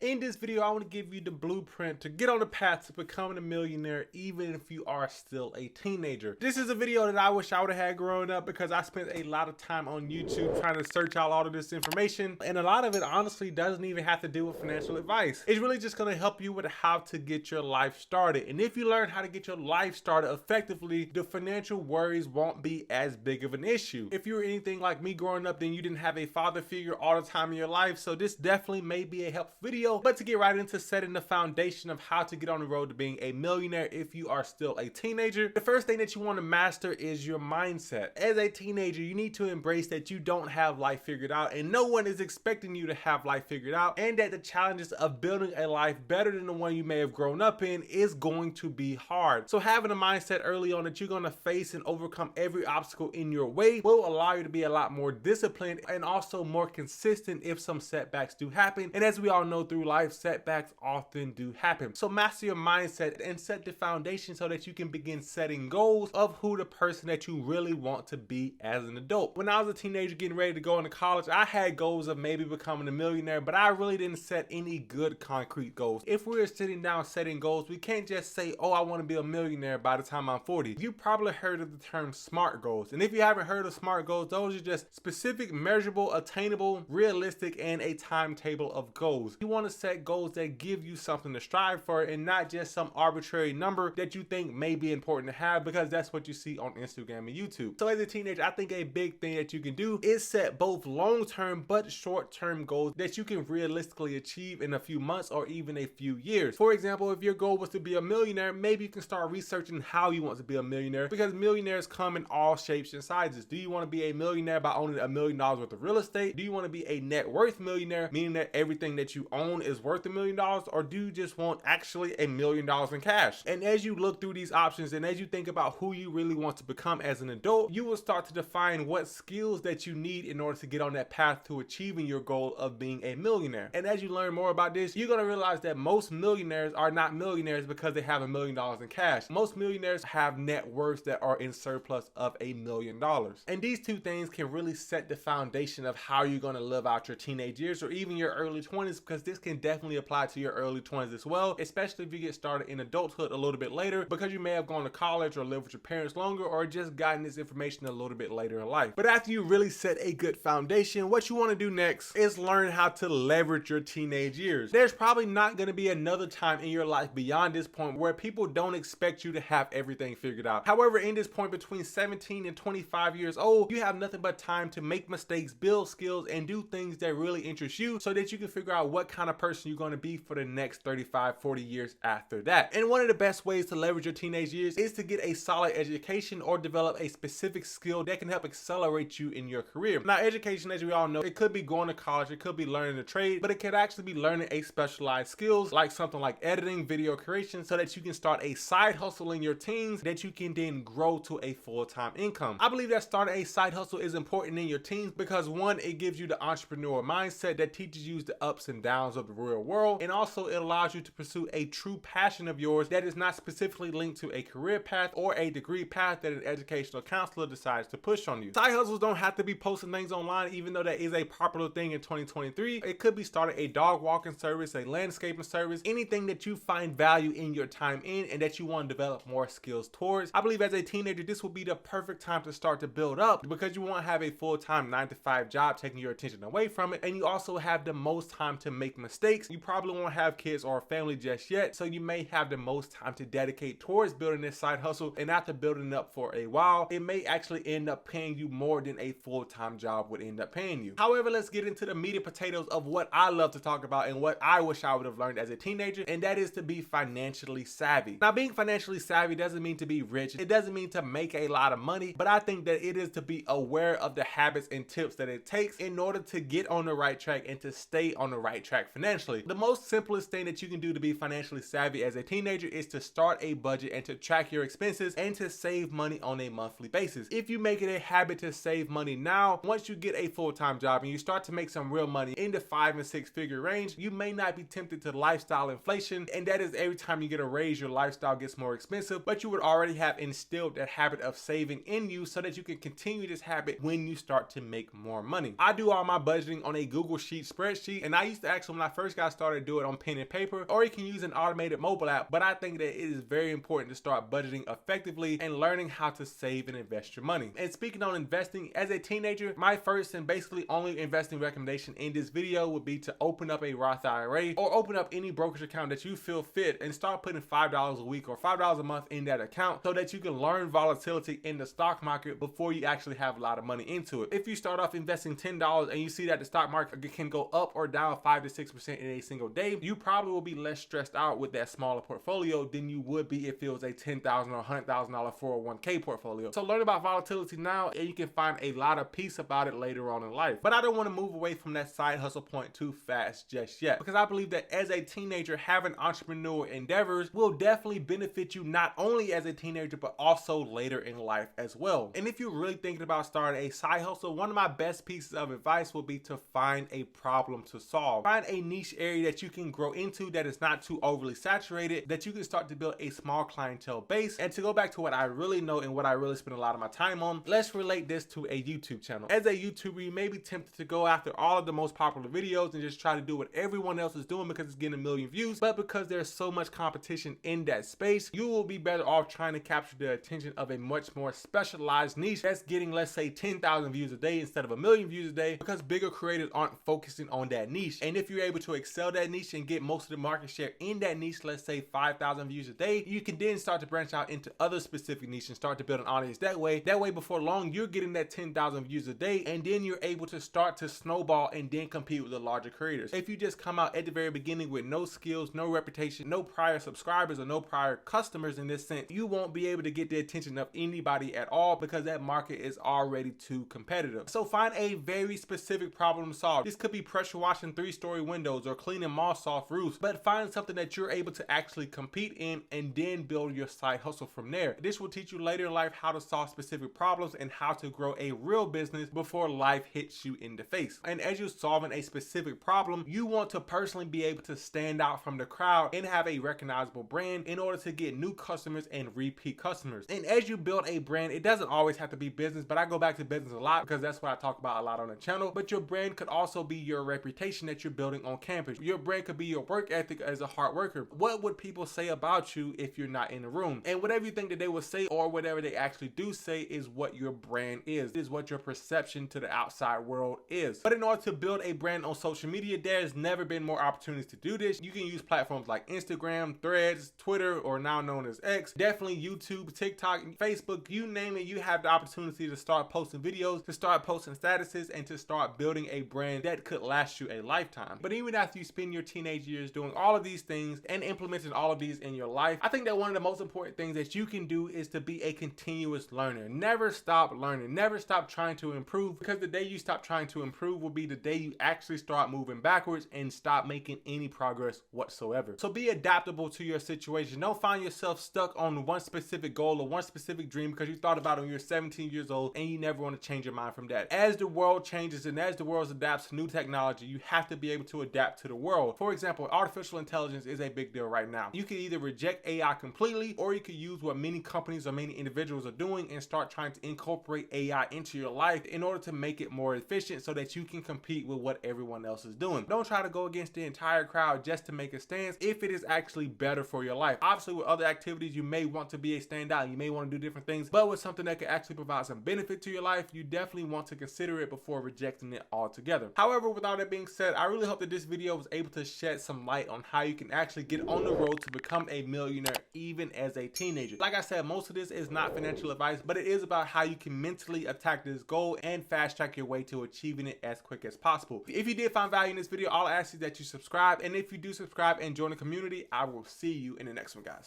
In this video, I want to give you the blueprint to get on the path to becoming a millionaire even if you are still a teenager. This is a video that I wish I would have had growing up because I spent a lot of time on YouTube trying to search out all of this information, and a lot of it honestly doesn't even have to do with financial advice. It's really just going to help you with how to get your life started. And if you learn how to get your life started effectively, the financial worries won't be as big of an issue. If you were anything like me growing up, then you didn't have a father figure all the time in your life, so this definitely may be a helpful video. But to get right into setting the foundation of how to get on the road to being a millionaire if you are still a teenager, the first thing that you want to master is your mindset. As a teenager, you need to embrace that you don't have life figured out, and no one is expecting you to have life figured out, and that the challenges of building a life better than the one you may have grown up in is going to be hard. So having a mindset early on that you're going to face and overcome every obstacle in your way will allow you to be a lot more disciplined and also more consistent if some setbacks do happen. And as we all know, through life, setbacks often do happen. So master your mindset and set the foundation so that you can begin setting goals of who the person that you really want to be as an adult. When I was a teenager getting ready to go into college, I had goals of maybe becoming a millionaire, but I really didn't set any good concrete goals. If we're sitting down setting goals, we can't just say, oh, I want to be a millionaire by the time I'm 40. You probably heard of the term SMART goals. And if you haven't heard of SMART goals, those are just specific, measurable, attainable, realistic, and a timetable of goals. You want to set goals that give you something to strive for and not just some arbitrary number that you think may be important to have because that's what you see on Instagram and YouTube. So as a teenager, I think a big thing that you can do is set both long-term but short-term goals that you can realistically achieve in a few months or even a few years. For example, if your goal was to be a millionaire, maybe you can start researching how you want to be a millionaire, because millionaires come in all shapes and sizes. Do you want to be a millionaire by owning $1 million worth of real estate? Do you want to be a net worth millionaire, meaning that everything that you own is worth $1 million? Or do you just want actually $1 million in cash? And as you look through these options and as you think about who you really want to become as an adult, you will start to define what skills that you need in order to get on that path to achieving your goal of being a millionaire. And as you learn more about this, you're going to realize that most millionaires are not millionaires because they have $1 million in cash. Most millionaires have net worths that are in surplus of $1 million. And these two things can really set the foundation of how you're going to live out your teenage years or even your early 20s, because this can definitely apply to your early 20s as well, especially if you get started in adulthood a little bit later, because you may have gone to college or lived with your parents longer or just gotten this information a little bit later in life. But after you really set a good foundation, what you want to do next is learn how to leverage your teenage years. There's probably not going to be another time in your life beyond this point where people don't expect you to have everything figured out. However, in this point between 17 and 25 years old, you have nothing but time to make mistakes, build skills, and do things that really interest you so that you can figure out what kind of person you're going to be for the next 35, 40 years after that. And one of the best ways to leverage your teenage years is to get a solid education or develop a specific skill that can help accelerate you in your career. Now, education, as we all know, it could be going to college, it could be learning a trade, but it could actually be learning a specialized skills like something like editing, video creation, so that you can start a side hustle in your teens that you can then grow to a full-time income. I believe that starting a side hustle is important in your teens because one, it gives you the entrepreneur mindset that teaches you the ups and downs of the real world, and also it allows you to pursue a true passion of yours that is not specifically linked to a career path or a degree path that an educational counselor decides to push on you. Side hustles don't have to be posting things online, even though that is a popular thing in 2023. It could be starting a dog walking service, a landscaping service, anything that you find value in your time in and that you want to develop more skills towards. I believe as a teenager, this will be the perfect time to start to build up because you won't have a full-time 9-to-5 job taking your attention away from it, and you also have the most time to make mistakes. You probably won't have kids or a family just yet, so you may have the most time to dedicate towards building this side hustle, and after building it up for a while, it may actually end up paying you more than a full-time job would end up paying you. However, let's get into the meat and potatoes of what I love to talk about and what I wish I would have learned as a teenager, and that is to be financially savvy. Now, being financially savvy doesn't mean to be rich. It doesn't mean to make a lot of money, but I think that it is to be aware of the habits and tips that it takes in order to get on the right track and to stay on the right track financially. The most simplest thing that you can do to be financially savvy as a teenager is to start a budget and to track your expenses and to save money on a monthly basis. If you make it a habit to save money now, once you get a full-time job and you start to make some real money in the 5- and 6-figure range, you may not be tempted to lifestyle inflation, and that is every time you get a raise, your lifestyle gets more expensive, but you would already have instilled that habit of saving in you so that you can continue this habit when you start to make more money. I do all my budgeting on a Google Sheet spreadsheet, and I used to actually, when I first got started, do it on pen and paper, or you can use an automated mobile app. But I think that it is very important to start budgeting effectively and learning how to save and invest your money. And speaking on investing, as a teenager, my first and basically only investing recommendation in this video would be to open up a Roth IRA or open up any brokerage account that you feel fit and start putting $5 a week or $5 a month in that account so that you can learn volatility in the stock market before you actually have a lot of money into it. If you start off investing $10 and you see that the stock market can go up or down 5 to 6% in a single day, you probably will be less stressed out with that smaller portfolio than you would be if it was a $10,000 or $100,000 401k portfolio. So learn about volatility now and you can find a lot of peace about it later on in life. But I don't want to move away from that side hustle point too fast just yet, because I believe that as a teenager, having entrepreneur endeavors will definitely benefit you not only as a teenager but also later in life as well. And if you're really thinking about starting a side hustle, one of my best pieces of advice will be to find a problem to solve. Find a niche area that you can grow into that is not too overly saturated, that you can start to build a small clientele base. And to go back to what I really know and what I really spend a lot of my time on, let's relate this to a YouTube channel. As a YouTuber, you may be tempted to go after all of the most popular videos and just try to do what everyone else is doing because it's getting a million views. But because there's so much competition in that space, you will be better off trying to capture the attention of a much more specialized niche that's getting, let's say, 10,000 views a day instead of a million views a day, because bigger creators aren't focusing on that niche. And if you're able to excel that niche and get most of the market share in that niche, let's say 5,000 views a day, you can then start to branch out into other specific niches and start to build an audience that way. That way, before long, you're getting that 10,000 views a day, and then you're able to start to snowball and then compete with the larger creators. If you just come out at the very beginning with no skills, no reputation, no prior subscribers, or no prior customers in this sense, you won't be able to get the attention of anybody at all because that market is already too competitive. So find a very specific problem to solve. This could be pressure washing 3-story windows or cleaning moss off roofs, but find something that you're able to actually compete in and then build your side hustle from there. This will teach you later in life how to solve specific problems and how to grow a real business before life hits you in the face. And as you're solving a specific problem, you want to personally be able to stand out from the crowd and have a recognizable brand in order to get new customers and repeat customers. And as you build a brand, it doesn't always have to be business, but I go back to business a lot because that's what I talk about a lot on the channel. But your brand could also be your reputation that you're building on campus. Your brand could be your work ethic as a hard worker. What would people say about you if you're not in the room? And whatever you think that they will say or whatever they actually do say is what your brand is what your perception to the outside world is. But in order to build a brand on social media, there's never been more opportunities to do this. You can use platforms like Instagram, Threads, Twitter, or now known as X, definitely YouTube, TikTok, Facebook, you name it, you have the opportunity to start posting videos, to start posting statuses, and to start building a brand that could last you a lifetime. But even after you spend your teenage years doing all of these things and implementing all of these in your life, I think that one of the most important things that you can do is to be a continuous learner. Never stop learning. Never stop trying to improve, because the day you stop trying to improve will be the day you actually start moving backwards and stop making any progress whatsoever. So be adaptable to your situation. Don't find yourself stuck on one specific goal or one specific dream because you thought about it when you're 17 years old and you never want to change your mind from that. As the world changes and as the world adapts to new technology, you have to be able to adapt to the world. For example, artificial intelligence is a big deal right now. You can either reject AI completely, or you can use what many companies or many individuals are doing and start trying to incorporate AI into your life in order to make it more efficient so that you can compete with what everyone else is doing. Don't try to go against the entire crowd just to make a stance if it is actually better for your life. Obviously, with other activities, you may want to be a standout. You may want to do different things, but with something that could actually provide some benefit to your life, you definitely want to consider it before rejecting it altogether. However, with all that being said, I really hope that this video was able to shed some light on how you can actually get on the road to become a millionaire even as a teenager. Like I said, most of this is not financial advice, but it is about how you can mentally attack this goal and fast track your way to achieving it as quick as possible. If you did find value in this video, I'll ask you that you subscribe, and if you do subscribe and join the community, I will see you in the next one, guys.